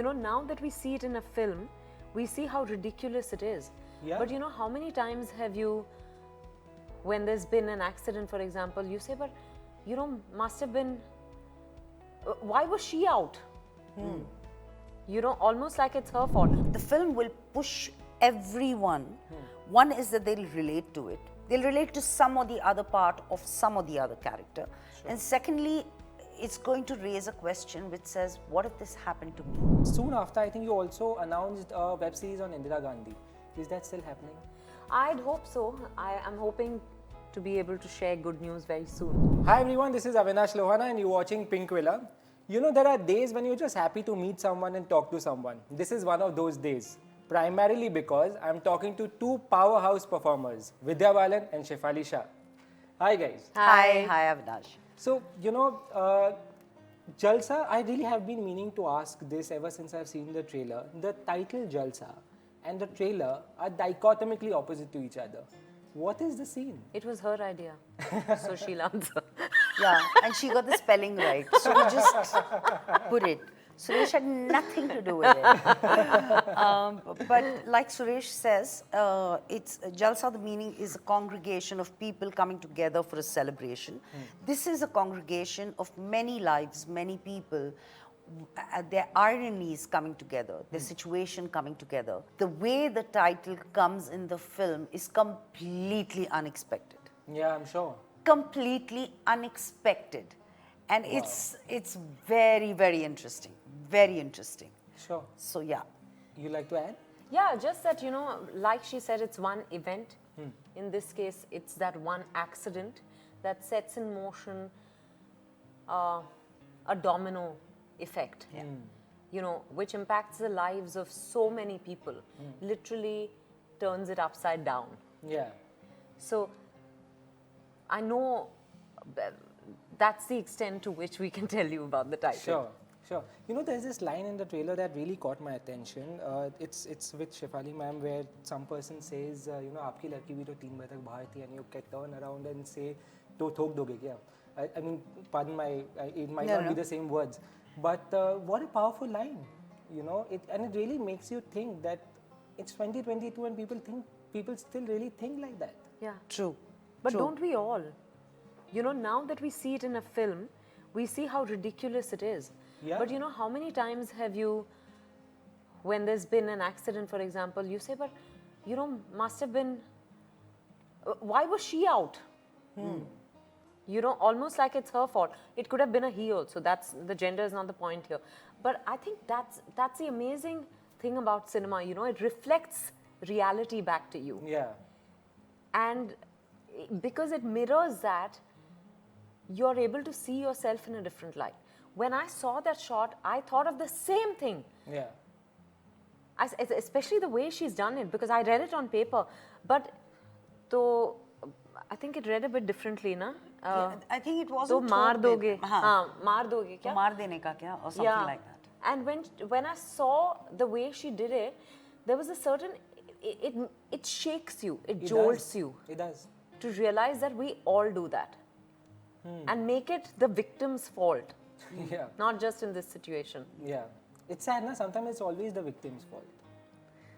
now that we see it in a film, we see how ridiculous it is. Yeah. But how many times have you, when there's been an accident, for example, you say, but, must have been, why was she out? Almost like it's her fault. The film will push everyone. One is that they'll relate to it. They'll relate to some or the other part of some or the other character. Sure. And secondly, it's going to raise a question which says, what if this happened to me? Soon after, I think you also announced a web series on Indira Gandhi. Is that still happening? I'd hope so. I'm hoping to be able to share good news very soon. Hi everyone, this is Avinash Lohana and you're watching Pinkvilla. There are days when you're just happy to meet someone and talk to someone. This is one of those days. Primarily because I'm talking to two powerhouse performers, Vidya Balan and Shefali Shah. Hi guys. Hi Avinash. So, Jalsa, I really have been meaning to ask this ever since I've seen the trailer. The title Jalsa and the trailer are dichotomically opposite to each other. What is the scene? It was her idea, so she'll answer. Yeah, and she got the spelling right. So we just put it. Suresh had nothing to do with it. But like Suresh says, it's Jalsa, the meaning is a congregation of people coming together for a celebration. This is a congregation of many lives, many people, their ironies coming together, their situation coming together. The way the title comes in the film is completely unexpected. Yeah, I'm sure. Completely unexpected. And Wow. it's very, very interesting. Very interesting. Sure. So yeah. You like to add? Yeah, just that, like she said, it's one event. In this case, it's that one accident that sets in motion a domino effect, which impacts the lives of so many people, literally turns it upside down. Yeah. So I know that's the extent to which we can tell you about the title. Sure. Sure. There's this line in the trailer that really caught my attention. It's with Shefali ma'am where some person says, आपकी लड़की भी तो 3 बजे तक बाहर थी, and you can turn around and say, तो ठोक दोगे क्या? I mean, pardon my, it might not be the same words, but what a powerful line, and it really makes you think that it's 2022 and people still really think like that. Yeah. True. But True. don't we all? Now that we see it in a film, we see how ridiculous it is. Yeah. But how many times have you, when there's been an accident, for example, you say, but, must have been, why was she out? Almost like it's her fault. It could have been a he also. The gender is not the point here. But I think that's the amazing thing about cinema. It reflects reality back to you. Yeah. And because it mirrors that, you're able to see yourself in a different light. When I saw that shot, I thought of the same thing. Yeah. Especially the way she's done it, because I read it on paper. But I think it read a bit differently, na? I think it तो wasn't मार told दोगे, with- हाँ, मार दोगे क्या? मार देने का क्या, or something like that. And when I saw the way she did it, there was a certain, it shakes you, it jolts you. It does. To realize that we all do that. And make it the victim's fault, Yeah. not just in this situation. Yeah. It's sad, na? Sometimes it's always the victim's fault.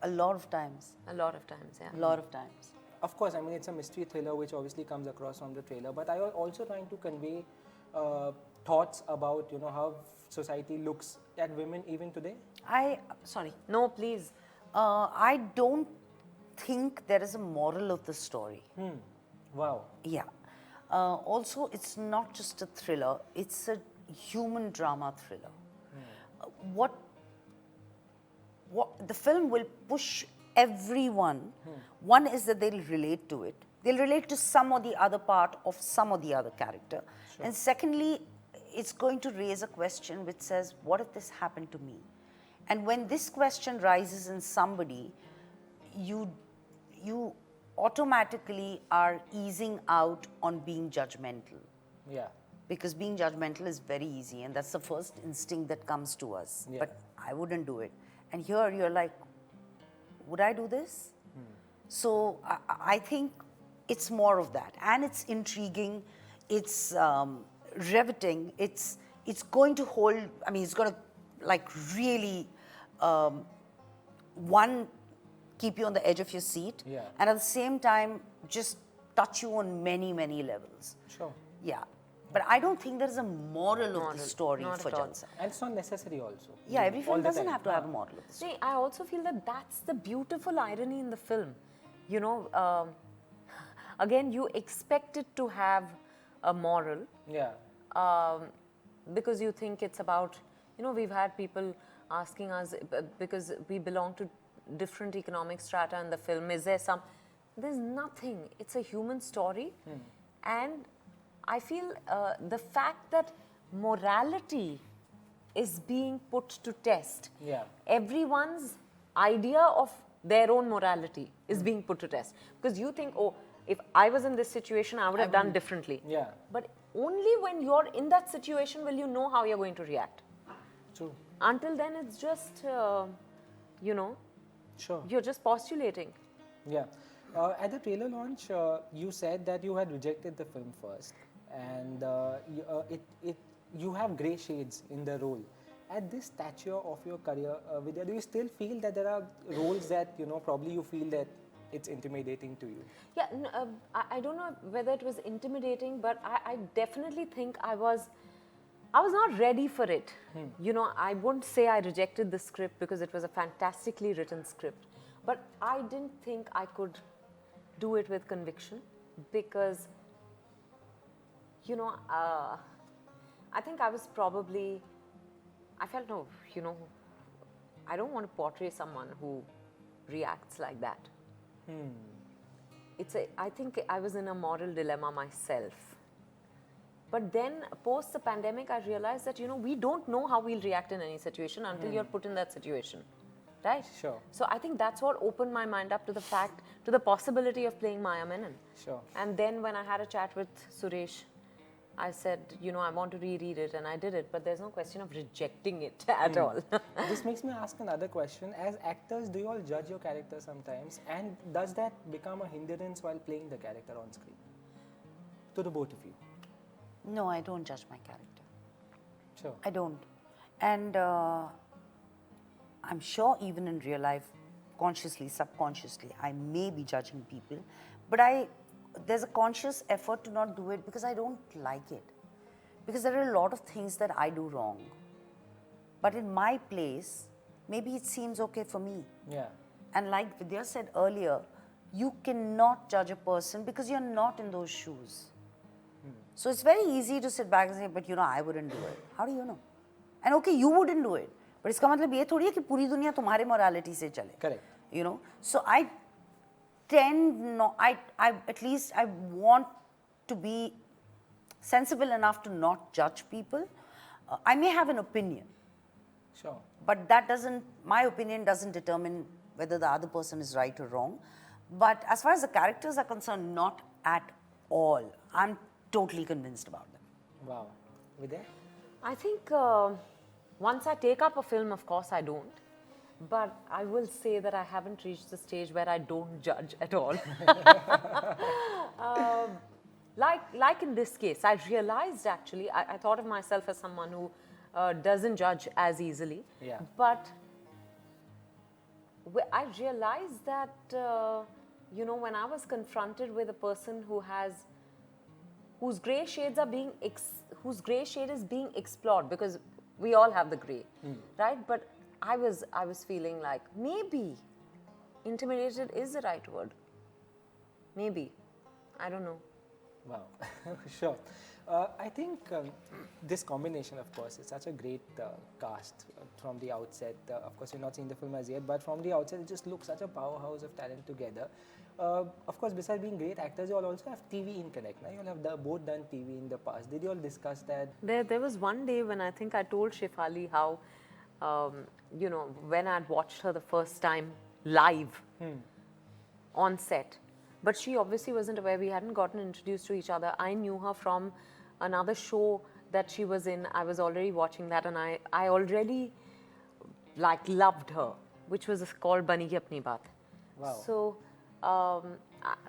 A lot of times. A lot of times, yeah. A lot of times. Of course, I mean, it's a mystery thriller which obviously comes across from the trailer, but I was also trying to convey thoughts about, how society looks at women even today. Sorry. No, please. I don't think there is a moral of the story. Wow. Yeah. Also, it's not just a thriller, it's a human drama thriller. What the film will push everyone. One is that they'll relate to it. They'll relate to some or the other part of some or the other character. Sure. And secondly, it's going to raise a question which says, what if this happened to me? And when this question rises in somebody, you automatically are easing out on being judgmental. Yeah. Because being judgmental is very easy, and that's the first instinct that comes to us. Yeah. But I wouldn't do it. And here you're like, would I do this? So I think it's more of that. And it's intriguing, it's riveting, it's going to hold, I mean, it's going to like really one, keep you on the edge of your seat, Yeah. and at the same time, just touch you on many, many levels. Sure. Yeah. But I don't think there's a moral of the Moral, story not for at all. Jalsa. And it's not necessary also. Yeah, every All film the doesn't time. have to have a moral of the story. See, I also feel that that's the beautiful irony in the film. You know, again, you expect it to have a moral Yeah. because you think it's about, you know, we've had people asking us because we belong to different economic strata in the film, is there some, there's nothing. It's a human story. And I feel the fact that morality is being put to test. Yeah. Everyone's idea of their own morality is being put to test. Because you think, oh, if I was in this situation, I would have done differently. Yeah. But only when you're in that situation will you know how you're going to react. True. Until then, it's just, you know, Sure. you're just postulating. Yeah. At the trailer launch, you said that you had rejected the film first, and you have grey shades in the role. At this stature of your career, Vidya, do you still feel that there are roles that probably you feel that it's intimidating to you? Yeah, I don't know whether it was intimidating, but I definitely think I was not ready for it. You know, I wouldn't say I rejected the script because it was a fantastically written script, but I didn't think I could do it with conviction because, you know, I think I was probably, I felt, no, you know, I don't want to portray someone who reacts like that. I think I was in a moral dilemma myself. But then post the pandemic, I realized that, you know, we don't know how we'll react in any situation until you're put in that situation, right? Sure. So I think that's what opened my mind up to the fact, to the possibility of playing Maya Menon. Sure. And then when I had a chat with Suresh, I said, you know, I want to reread it, and I did it, but there's no question of rejecting it at all. This makes me ask another question. As actors, do you all judge your character sometimes? And does that become a hindrance while playing the character on screen? To the both of you. No, I don't judge my character. Sure. I don't. And I'm sure even in real life, consciously, subconsciously, I may be judging people, but there's a conscious effort to not do it because I don't like it. Because there are a lot of things that I do wrong. But in my place, maybe it seems okay for me. Yeah. And like Vidya said earlier, you cannot judge a person because you're not in those shoes. So it's very easy to sit back and say, but you know, I wouldn't do it. How do you know? And okay, you wouldn't do it. But इसका मतलब ये थोड़ी है कि पूरी दुनिया तुम्हारे morality से चले. Correct. You know? So I tend not, at least I want to be sensible enough to not judge people. I may have an opinion, Sure. but my opinion doesn't determine whether the other person is right or wrong. But as far as the characters are concerned, not at all. I'm totally convinced about them. Wow. Vidya? I think once I take up a film, of course I don't. But I will say that I haven't reached the stage where I don't judge at all. Like in this case, I realized actually, I thought of myself as someone who doesn't judge as easily. Yeah. But I realized that, you know, when I was confronted with a person whose grey shades are whose grey shade is being explored, because we all have the grey, right? But I was feeling like maybe intimidated is the right word. Maybe. I don't know. Wow. Sure. I think this combination, of course, is such a great cast from the outset. Of course, you've not seen the film as yet, but from the outset, it just looks such a powerhouse of talent together. Of course, besides being great actors, you all also have TV in Connect. Now, you all have both done TV in the past. Did you all discuss that? There was one day when I think I told Shefali how, you know, when I'd watched her the first time live on set. But she obviously wasn't aware. We hadn't gotten introduced to each other. I knew her from another show that she was in. I was already watching that, and I already loved her, which was called Bani Ki Apni Baat. Wow. So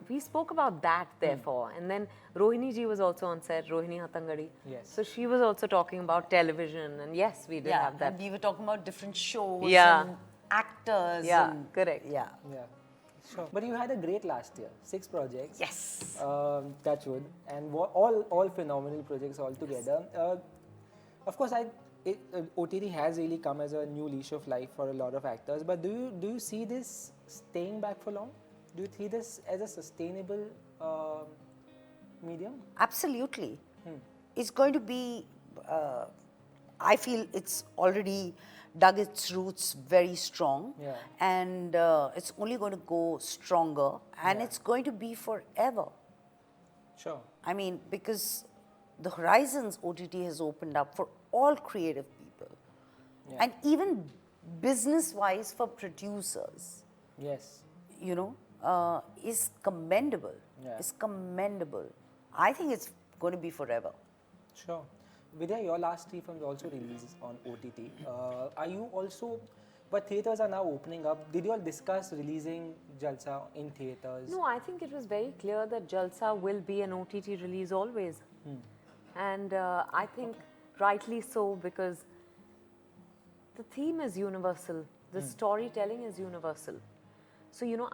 we spoke about that therefore. And then Rohini ji was also on set, Rohini Hatangadi. Yes. So she was also talking about television, and yes, we did have that. And we were talking about different shows Yeah. and actors. Yeah, and, correct. Yeah. Yeah, sure. But you had a great last year, 6 projects. Yes. Touch wood, and all phenomenal projects all together. Of course, OTT has really come as a new leash of life for a lot of actors. But do you see this staying back for long? Do you see this as a sustainable medium? Absolutely. It's going to be, I feel it's already dug its roots very strong. Yeah. And it's only going to go stronger. And it's going to be forever. Sure. I mean, because the horizons OTT has opened up for all creative people. Yeah. And even business-wise for producers, Yes. you know, is commendable. Yeah. Is commendable. I think it's going to be forever. Sure. Vidya, your last 3 films also released on OTT. Are you also, but theatres are now opening up. Did you all discuss releasing Jalsa in theatres? No, I think it was very clear that Jalsa will be an OTT release always. And I think rightly so, because the theme is universal, the storytelling is universal. So, you know,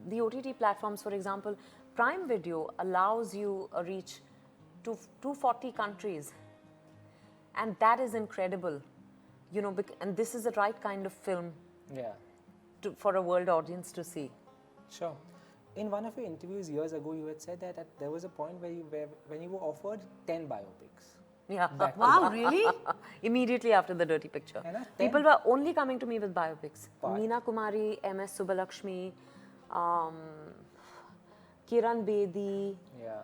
the OTT platforms, for example, Prime Video allows you a reach to 240 countries. And that is incredible, you know, and this is the right kind of film Yeah. for a world audience to see. Sure. In one of your interviews years ago, you had said that there was a point when you were offered 10 biopics. Yeah. Back to Wow, really? Immediately after the Dirty Picture. And People were only coming to me with biopics. But- Meena Kumari, MS Subbalakshmi, Kiran Bedi. Yeah.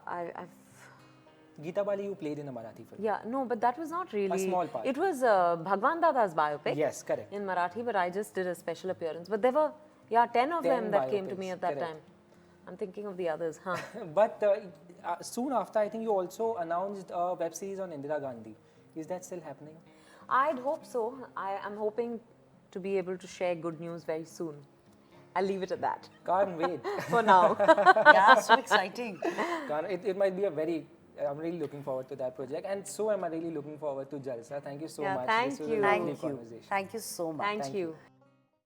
I've Geeta Bali, you played in a Marathi film. yeah, no, but that was not really. small part. It was Bhagwan Dada's biopic. Yes, correct. In Marathi, but I just did a special appearance. But there were, 10 of 10 them that came to me biopics, at that correct. time. I'm thinking of the others, huh? But soon after, I think you also announced a web series on Indira Gandhi. Is that still happening? I'd hope so. I'm hoping to be able to share good news very soon. I'll leave it at that Can't wait. for now. Yeah, so exciting. It might be a very, I'm really looking forward to that project. And so am I really looking forward to Jalsa. Thank you so Yeah, much. thank This was you. a lovely Thank you. conversation. Thank you so much. Thank you.